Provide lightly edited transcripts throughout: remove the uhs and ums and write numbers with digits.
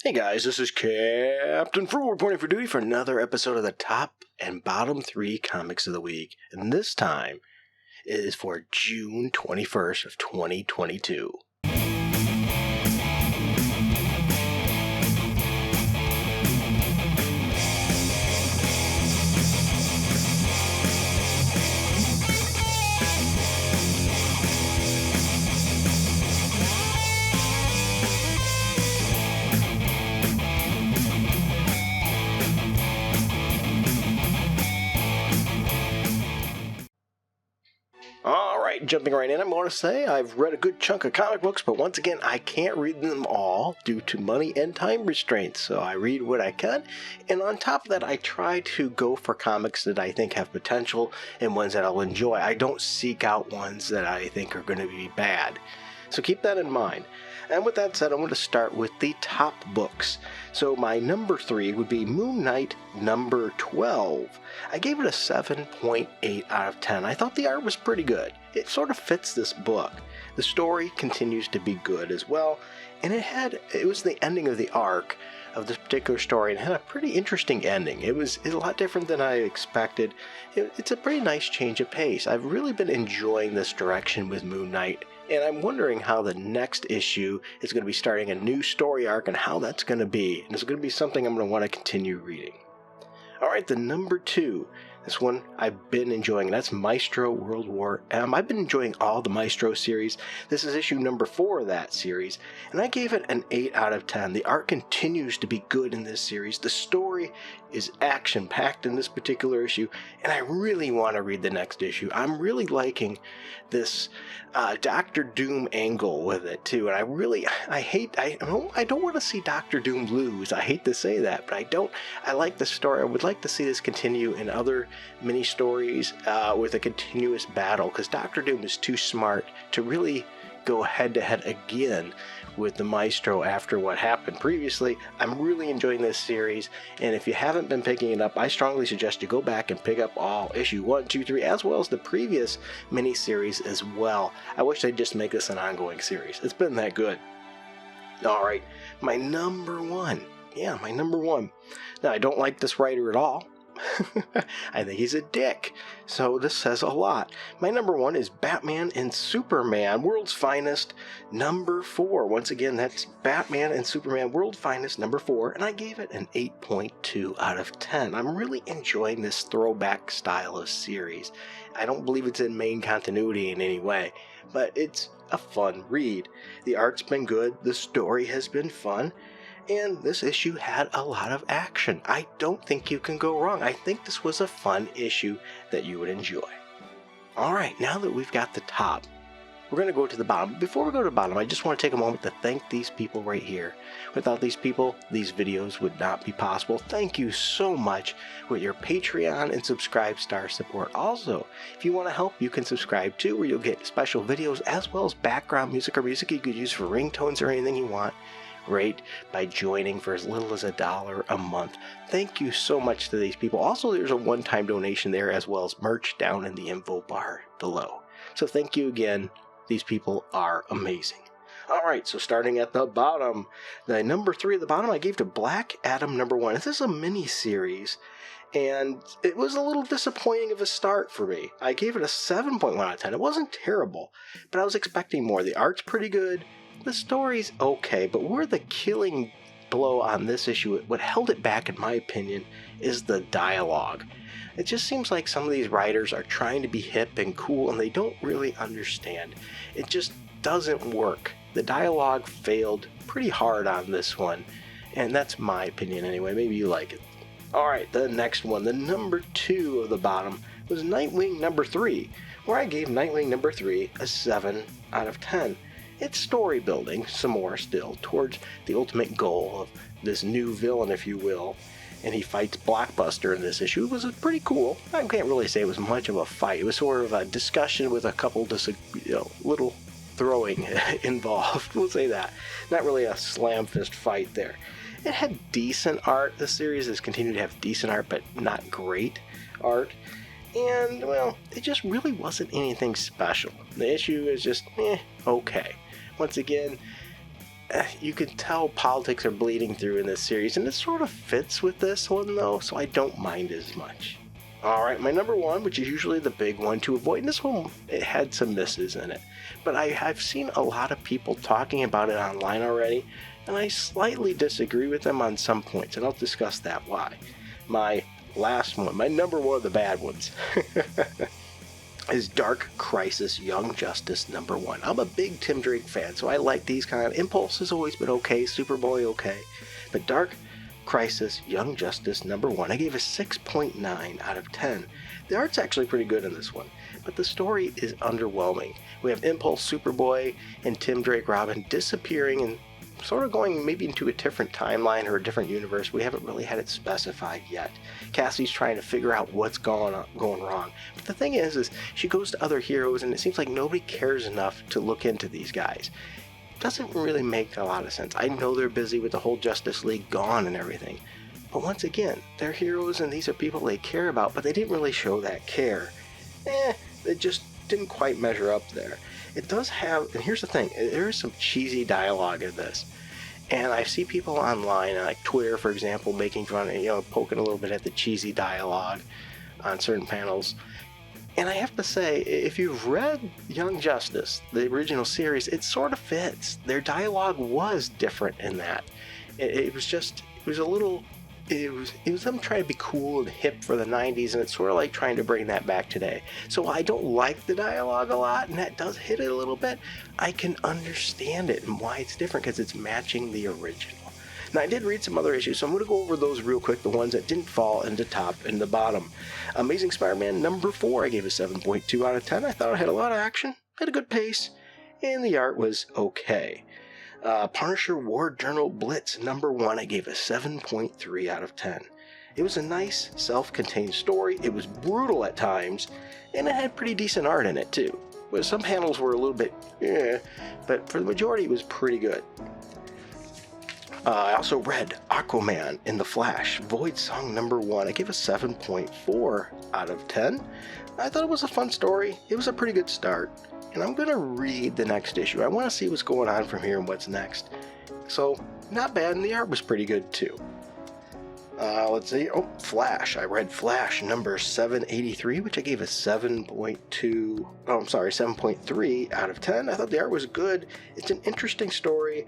Hey guys, this is Captain Fruit reporting for duty for another episode of the top and bottom 3 comics of the week. And this time it is for June 21st of 2022. Alright, jumping right in, I'm going to say I've read a good chunk of comic books, but once again, I can't read them all due to money and time restraints, so I read what I can, and on top of that, I try to go for comics that I think have potential and ones that I'll enjoy. I don't seek out ones that I think are going to be bad, so keep that in mind. And with that said, I'm going to start with the top books. So my number 3 would be Moon Knight number 12. I gave it a 7.8 out of 10. I thought the art was pretty good. It sort of fits this book. The story continues to be good as well, and it was the ending of the arc of this particular story and had a pretty interesting ending. It's a lot different than I expected. It's a pretty nice change of pace. I've really been enjoying this direction with Moon Knight, and I'm wondering how the next issue is going to be starting a new story arc and how that's going to be. And it's going to be something I'm going to want to continue reading. Alright, the number 2. This one I've been enjoying, and that's Maestro World War M. I've been enjoying all the Maestro series. This is issue number 4 of that series, and I gave it an 8 out of 10. The art continues to be good in this series. The story is action-packed in this particular issue, and I really want to read the next issue. I'm really liking this Doctor Doom angle with it, too, and I don't want to see Doctor Doom lose. I hate to say that, but I like the story. I would like to see this continue in other mini stories with a continuous battle, because Doctor Doom is too smart to really go head-to-head again with the Maestro after what happened previously. I'm really enjoying this series, and if you haven't been picking it up, I strongly suggest you go back and pick up all issue 1, 2, 3, as well as the previous mini-series as well. I wish they'd just make this an ongoing series. It's been that good. Alright, my number 1. Yeah, my number 1. Now, I don't like this writer at all. I think he's a dick, so this says a lot. My number 1 is Batman and Superman, World's Finest, number 4. Once again, that's Batman and Superman, World's Finest, number 4, and I gave it an 8.2 out of 10. I'm really enjoying this throwback style of series. I don't believe it's in main continuity in any way, but it's a fun read. The art's been good, the story has been fun, and this issue had a lot of action. I don't think you can go wrong. I think this was a fun issue that you would enjoy. Alright, now that we've got the top, we're going to go to the bottom. Before we go to the bottom, I just want to take a moment to thank these people right here. Without these people, these videos would not be possible. Thank you so much with your Patreon and Subscribe Star support. Also, if you want to help, you can subscribe too, where you'll get special videos as well as background music or music you could use for ringtones or anything you want. Right, by joining for as little as $1 a month. Thank you so much to these people. Also, there's a one-time donation there as well as merch down in the info bar below. So thank you again. These people are amazing. Alright, so starting at the bottom, the number 3 at the bottom I gave to Black Adam number 1. This is a mini-series, and it was a little disappointing of a start for me. I gave it a 7.1 out of 10. It wasn't terrible, but I was expecting more. The art's pretty good. The story's okay, but where the killing blow on this issue, what held it back in my opinion, is the dialogue. It just seems like some of these writers are trying to be hip and cool and they don't really understand. It just doesn't work. The dialogue failed pretty hard on this one, and that's my opinion anyway. Maybe you like it. Alright, the next one, the number 2 of the bottom, was Nightwing number 3, where I gave Nightwing number 3 a 7 out of 10. It's story building, some more still, towards the ultimate goal of this new villain, if you will. And he fights Blockbuster in this issue. It was pretty cool. I can't really say it was much of a fight. It was sort of a discussion with a couple little throwing involved. We'll say that. Not really a slam fist fight there. It had decent art. The series has continued to have decent art, but not great art. And, well, it just really wasn't anything special. The issue is just, okay. Once again, you can tell politics are bleeding through in this series, and it sort of fits with this one though, so I don't mind as much. Alright, my number one, which is usually the big one to avoid, and this one, it had some misses in it, but I've seen a lot of people talking about it online already, and I slightly disagree with them on some points, and I'll discuss that why. My last one, my number one of the bad ones, is Dark Crisis Young Justice number one. I'm a big Tim Drake fan, so I like these kind of. Impulse has always been okay, Superboy okay, but Dark Crisis Young Justice number one, I gave a 6.9 out of 10. The art's actually pretty good in this one, but the story is underwhelming. We have Impulse, Superboy, and Tim Drake Robin disappearing and sort of going maybe into a different timeline or a different universe. We haven't really had it specified yet. Cassie's trying to figure out what's going wrong. But the thing is she goes to other heroes, and it seems like nobody cares enough to look into these guys. Doesn't really make a lot of sense. I know they're busy with the whole Justice League gone and everything, but once again, they're heroes and these are people they care about, but they didn't really show that care. It just didn't quite measure up there. It does have, and here's the thing, there is some cheesy dialogue in this, and I see people online, like Twitter for example, making fun of, poking a little bit at the cheesy dialogue on certain panels. And I have to say, if you've read Young Justice, the original series, it sort of fits. Their dialogue was different in that. It was them trying to be cool and hip for the 90s, and it's sort of like trying to bring that back today. So I don't like the dialogue a lot, and that does hit it a little bit. I can understand it and why it's different, because it's matching the original. Now, I did read some other issues, so I'm going to go over those real quick, the ones that didn't fall in the top and the bottom. Amazing Spider-Man number 4, I gave a 7.2 out of 10. I thought it had a lot of action, had a good pace, and the art was okay. Punisher War Journal Blitz number 1, I gave a 7.3 out of 10. It was a nice, self-contained story. It was brutal at times, and it had pretty decent art in it, too. But some panels were a little bit, but for the majority, it was pretty good. I also read Aquaman in the Flash, Void Song number 1. I gave a 7.4 out of 10. I thought it was a fun story. It was a pretty good start. And I'm going to read the next issue. I want to see what's going on from here and what's next. So, not bad, and the art was pretty good too. Let's see. Oh, Flash. I read Flash number 783, which I gave a 7.3 out of 10. I thought the art was good. It's an interesting story,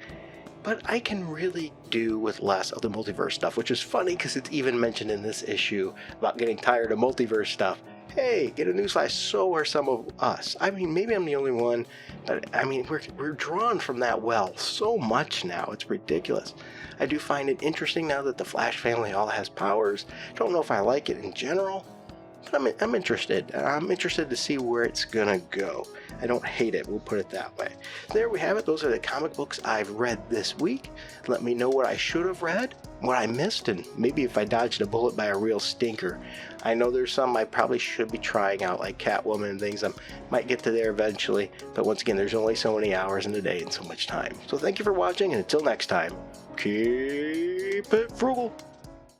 but I can really do with less of the multiverse stuff, which is funny because it's even mentioned in this issue about getting tired of multiverse stuff. Hey, get a newsflash, so are some of us. I mean, maybe I'm the only one, but I mean, we're drawn from that well so much now. It's ridiculous. I do find it interesting now that the Flash family all has powers. Don't know if I like it in general, but I'm interested. I'm interested to see where it's gonna go. I don't hate it, we'll put it that way. There we have it. Those are the comic books I've read this week. Let me know what I should have read, what I missed, and maybe if I dodged a bullet by a real stinker. I know there's some I probably should be trying out, like Catwoman and things. I might get to there eventually, but once again, there's only so many hours in a day and so much time. So thank you for watching, and until next time, keep it frugal.